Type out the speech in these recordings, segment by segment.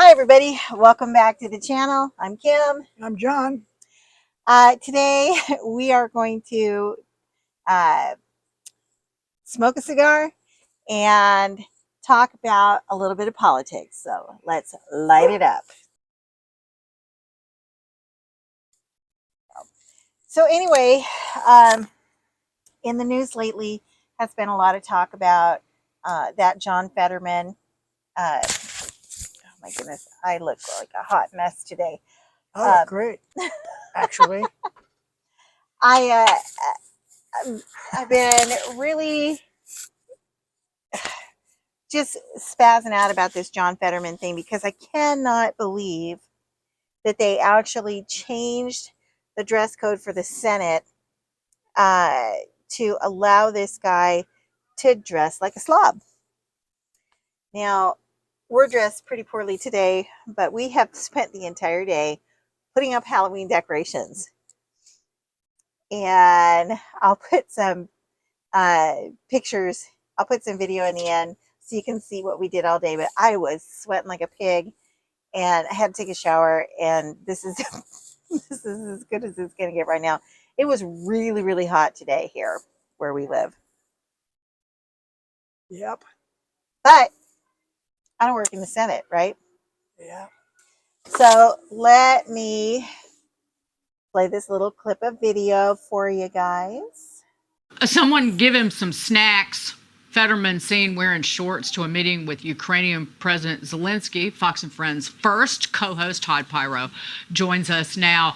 Hi everybody, welcome back to the channel. I'm Kim. I'm John. Today we are going to smoke a cigar and talk about a little bit of politics. So let's light it up. So anyway, in the news lately has been a lot of talk about that John Fetterman. Oh my goodness, I look like a hot mess today. Oh, great. Actually, I've been really just spazzing out about this John Fetterman thing because I cannot believe that they actually changed the dress code for the Senate to allow this guy to dress like a slob. Now, we're dressed pretty poorly today, but we have spent the entire day putting up Halloween decorations. And I'll put some pictures, I'll put some video in the end so you can see what we did all day. But I was sweating like a pig and I had to take a shower, and this is this is as good as it's going to get right now. It was really, really hot today here where we live. yep. But I don't work in the Senate, right? Yeah. So let me play this little clip of video for you guys. Someone give him some snacks. Fetterman seen wearing shorts to a meeting with Ukrainian President Zelensky. Fox and Friends first co-host Todd Pyro joins us now.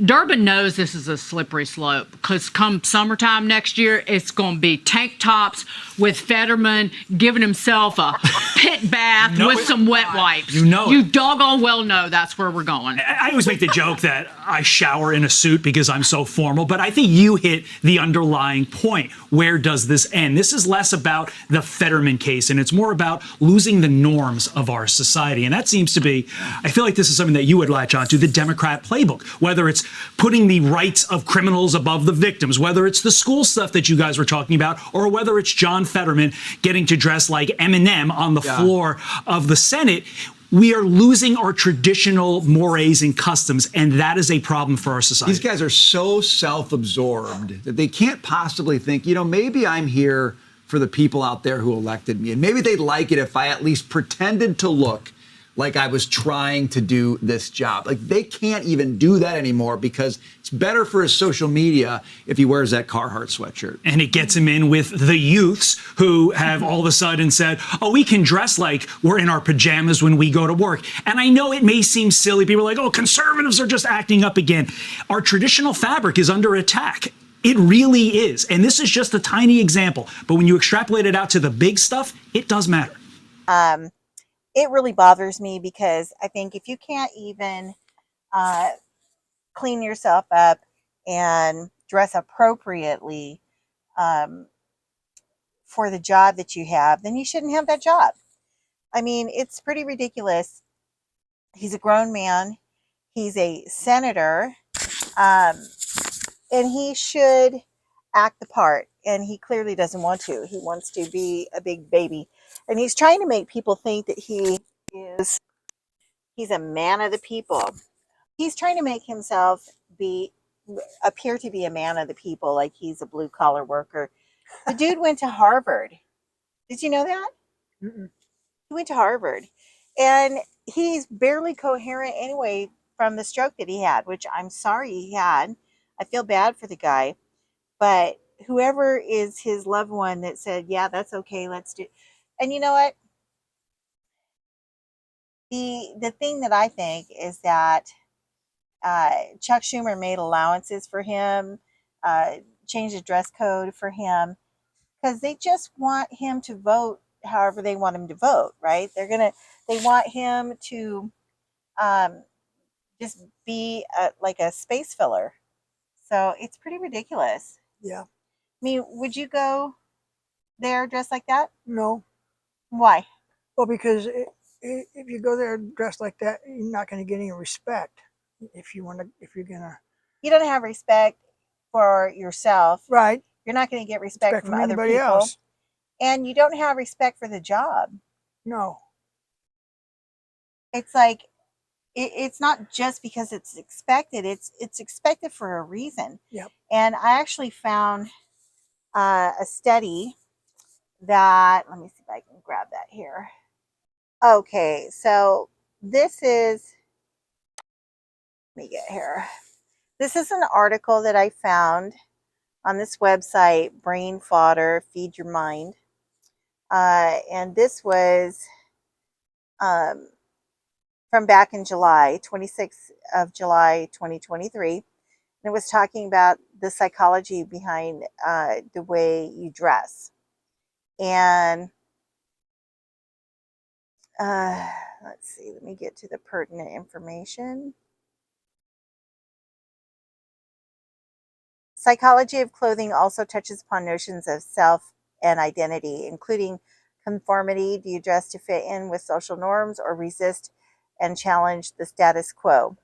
Durbin knows this is a slippery slope because come summertime next year, it's going to be tank tops with Fetterman giving himself a pit bath with some wet wipes. You doggone well know that's where we're going. I always make the joke that I shower in a suit because I'm so formal, but I think you hit the underlying point. Where does this end? This is less about the Fetterman case, and it's more about losing the norms of our society. And that seems to be, I feel like this is something that you would latch onto, the Democrat playbook, whether it's putting the rights of criminals above the victims, whether it's the school stuff that you guys were talking about, or whether it's John Fetterman getting to dress like Eminem on the floor of the Senate. We are losing our traditional mores and customs, and that is a problem for our society. These guys are so self-absorbed that they can't possibly think, you know, maybe I'm here for the people out there who elected me, and maybe they'd like it if I at least pretended to look like I was trying to do this job. Like, they can't even do that anymore because it's better for his social media if he wears that Carhartt sweatshirt. And it gets him in with the youths who have all of a sudden said, oh, we can dress like we're in our pajamas when we go to work. And I know it may seem silly. People are like, oh, conservatives are just acting up again. Our traditional fabric is under attack. It really is. And this is just a tiny example. But when you extrapolate it out to the big stuff, it does matter. It really bothers me because I think if you can't even clean yourself up and dress appropriately for the job that you have, then you shouldn't have that job. I mean, it's pretty ridiculous. He's a grown man. He's a senator, and he should act the part. And he clearly doesn't want to. He wants to be a big baby. And he's trying to make people think that he's a man of the people. He's trying to make himself appear to be a man of the people, like he's a blue collar worker. The dude went to Harvard. Did you know that? Mm-mm. He went to Harvard. And he's barely coherent anyway from the stroke that he had, which I'm sorry he had. I feel bad for the guy. But whoever is his loved one that said, yeah, that's okay, let's do. And you know what? The thing that I think is that Chuck Schumer made allowances for him, changed the dress code for him, because they just want him to vote however they want him to vote, right? They want him to just be like a space filler. So it's pretty ridiculous. yeah. I mean, would you go there dressed like that? No. Why? Well, because if you go there dressed like that, you're not going to get any respect. If you're gonna, You don't have respect for yourself. right? You're not going to get respect from other anybody people. else. And you don't have respect for the job. No. it's like it's not just because it's expected. It's expected for a reason. Yep. And I actually found a study that, let me see if I can grab that here. Okay, so this is, let me get here. This is an article that I found on this website, Brain Fodder, Feed Your Mind. And this was um, from back in July, 26th of July, 2023. And it was talking about the psychology behind the way you dress. And let's see, let me get to the pertinent information. Psychology of clothing also touches upon notions of self and identity, including conformity. Do you dress to fit in with social norms or resist and challenge the status quo?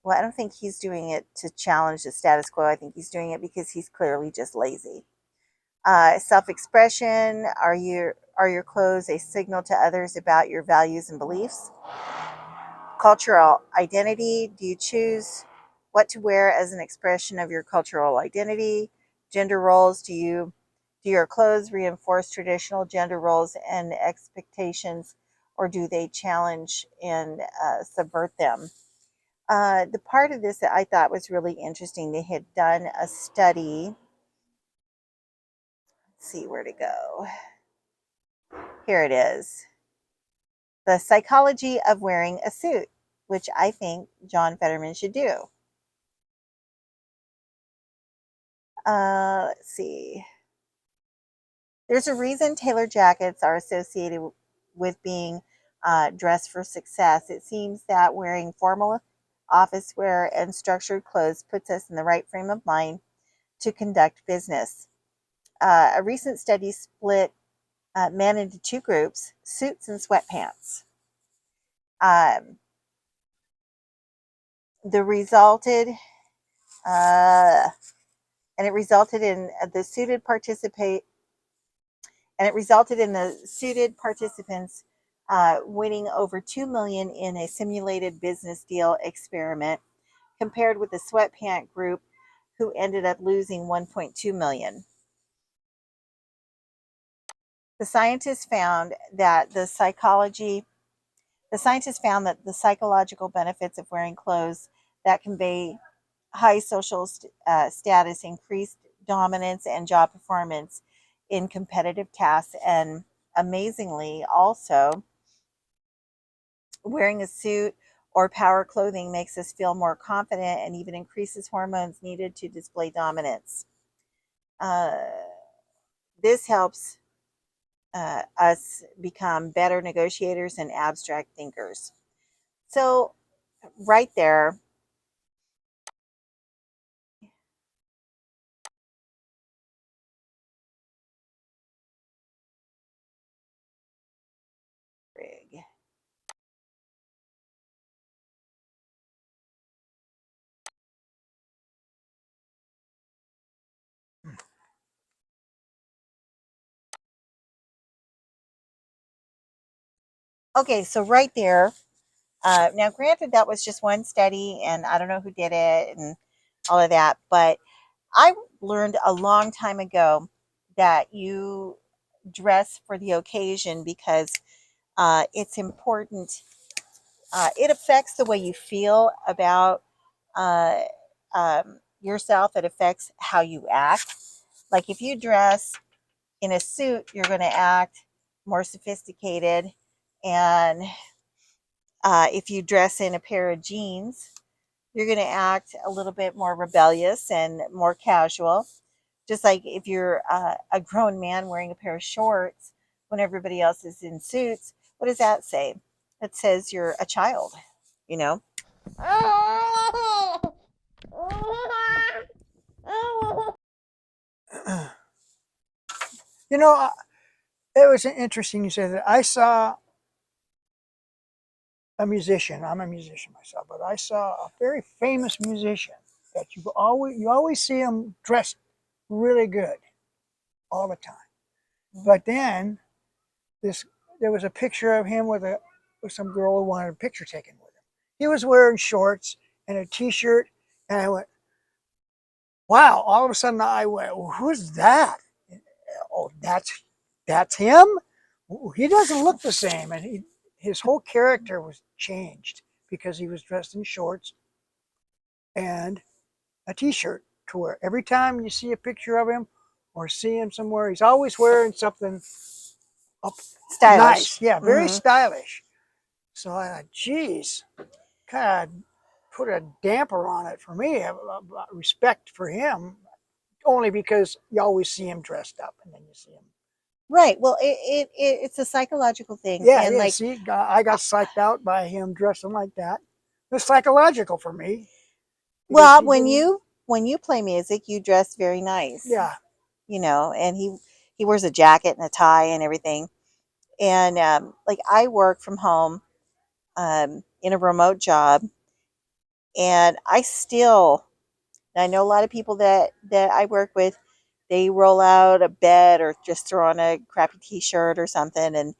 Well, I don't think he's doing it to challenge the status quo. I think he's doing it because he's clearly just lazy. Self-expression. Are your clothes a signal to others about your values and beliefs? Cultural identity. Do you choose what to wear as an expression of your cultural identity? Gender roles. Do your clothes reinforce traditional gender roles and expectations, or do they challenge and subvert them? The part of this that I thought was really interesting, they had done a study. Let's see where to go. Here it is. The psychology of wearing a suit, which I think John Fetterman should do. Let's see. There's a reason tailored jackets are associated with being dressed for success. It seems that wearing formal office wear and structured clothes puts us in the right frame of mind to conduct business. A recent study split men into two groups, suits and sweatpants. Um, the resulted and it resulted in the suited participate and it resulted in the suited participants winning over 2 million in a simulated business deal experiment, compared with the sweatpant group who ended up losing 1.2 million. The scientists found that the psychological benefits of wearing clothes that convey high social status, increased dominance, and job performance in competitive tasks. And amazingly, also, wearing a suit or power clothing makes us feel more confident and even increases hormones needed to display dominance. Uh, this helps us become better negotiators and abstract thinkers. So, right there, Rig. Okay, so right there, now granted, that was just one study, and I don't know who did it and all of that, but I learned a long time ago that you dress for the occasion because it's important. It affects the way you feel about uh, yourself. It affects how you act. Like if you dress in a suit, you're going to act more sophisticated. And if you dress in a pair of jeans, you're going to act a little bit more rebellious and more casual. Just like if you're a grown man wearing a pair of shorts when everybody else is in suits, what does that say? It says you're a child, you know? You know, it was interesting you said that. I saw a musician. I'm a musician myself, but I saw a very famous musician that you always see him dressed really good all the time. But then this there was a picture of him with with some girl who wanted a picture taken with him. He was wearing shorts and a t-shirt, and I went, wow. All of a sudden I went, well, who's that? Oh, that's him? He doesn't look the same. And his whole character was changed because he was dressed in shorts and a t-shirt to wear. Every time you see a picture of him or see him somewhere, he's always wearing something up Stylish. nice. Yeah, very Mhm. stylish. So I thought, geez, kind of put a damper on it for me. Respect for him, only because you always see him dressed up, and then you see him. Right. Well, it's a psychological thing. Yeah, And it like, is. See, I got psyched out by him dressing like that. It's psychological for me. well, Because he when you play music, you dress very nice. yeah, You know, and he wears a jacket and a tie and everything. And like I work from home in a remote job, and I know a lot of people that I work with, they roll out a bed or just throw on a crappy t-shirt or something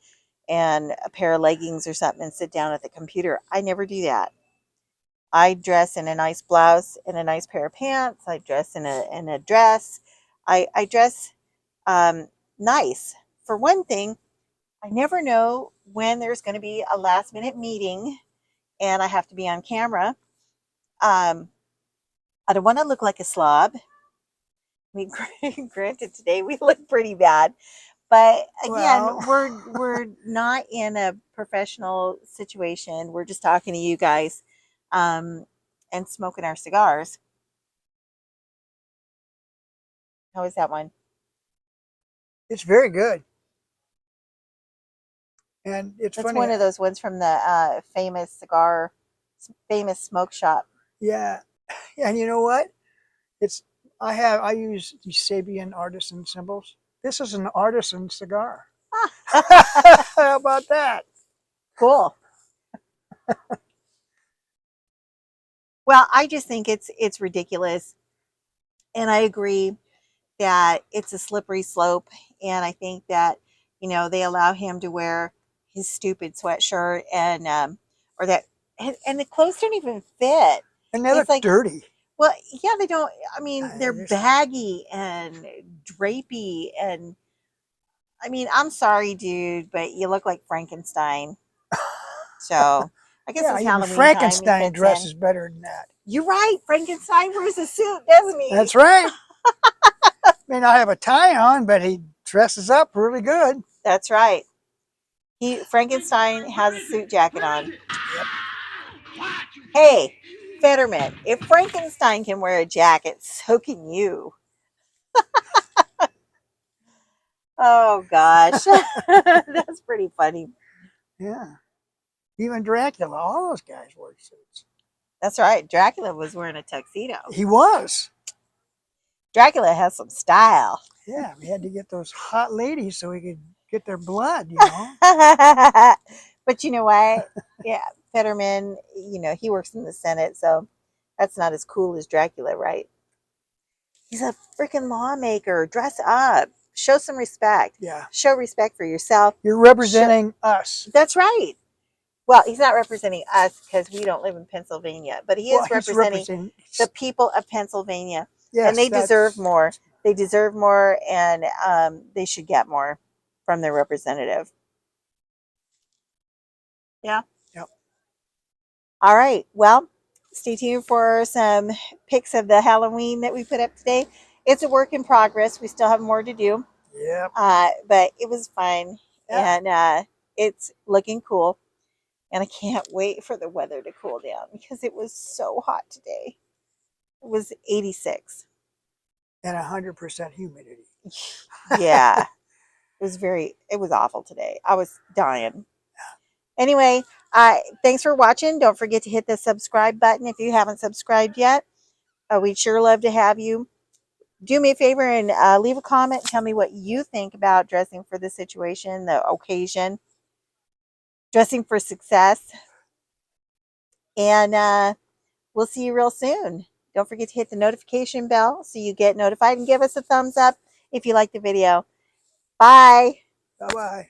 and a pair of leggings or something and sit down at the computer. I never do that. I dress in a nice blouse and a nice pair of pants. I dress in a dress. I dress nice. For one thing, I never know when there's going to be a last minute meeting and I have to be on camera. I don't want to look like a slob. I mean, granted, today we look pretty bad, but again, well, we're not in a professional situation. We're just talking to you guys, and smoking our cigars. How is that one? it's very good, and it's That's funny. one of those ones from the famous smoke shop. Yeah, and you know what? It's I use the Sabian artisan symbols. This is an artisan cigar. How about that? Cool. Well, I just think it's ridiculous, and I agree that it's a slippery slope. And I think that, they allow him to wear his stupid sweatshirt or that, and the clothes don't even fit. And they It's look like, dirty. well, yeah, they don't. I mean, they're They're just- baggy and drapey. And I mean, I'm sorry, dude, but you look like Frankenstein. So I guess Yeah, it's even Halloween time. Frankenstein He fits dresses in. better than that. You're right. Frankenstein wears a suit, doesn't he? That's right. May not have a tie on, but he dresses up really good. That's right. Frankenstein has a suit jacket on. Hey, Fetterman, if Frankenstein can wear a jacket, so can you. Oh gosh. That's pretty funny. Yeah. Even Dracula, all those guys wore suits. That's right. Dracula was wearing a tuxedo. He was. Dracula has some style. Yeah, we had to get those hot ladies so we could get their blood, you know. But you know what? Yeah, Fetterman, he works in the Senate, so that's not as cool as Dracula, right? He's a freaking lawmaker. Dress up. Show some respect. Yeah. Show respect for yourself. You're representing us. That's right. Well, he's not representing us because we don't live in Pennsylvania, but he is He's representing the people of Pennsylvania. yes, And they deserve more. They deserve more, and they should get more from their representative. Yeah. Yep. All right. Well, stay tuned for some pics of the Halloween that we put up today. It's a work in progress. We still have more to do. Yep. But it was fun, Yeah. and it's looking cool. And I can't wait for the weather to cool down because it was so hot today. It was 86. And 100% humidity. Yeah. It was awful today. I was dying. Anyway, thanks for watching. Don't forget to hit the subscribe button if you haven't subscribed yet. We'd sure love to have you. Do me a favor and leave a comment. Tell me what you think about dressing for the situation, the occasion, dressing for success. And we'll see you real soon. Don't forget to hit the notification bell so you get notified, and give us a thumbs up if you like the video. Bye. Bye-bye.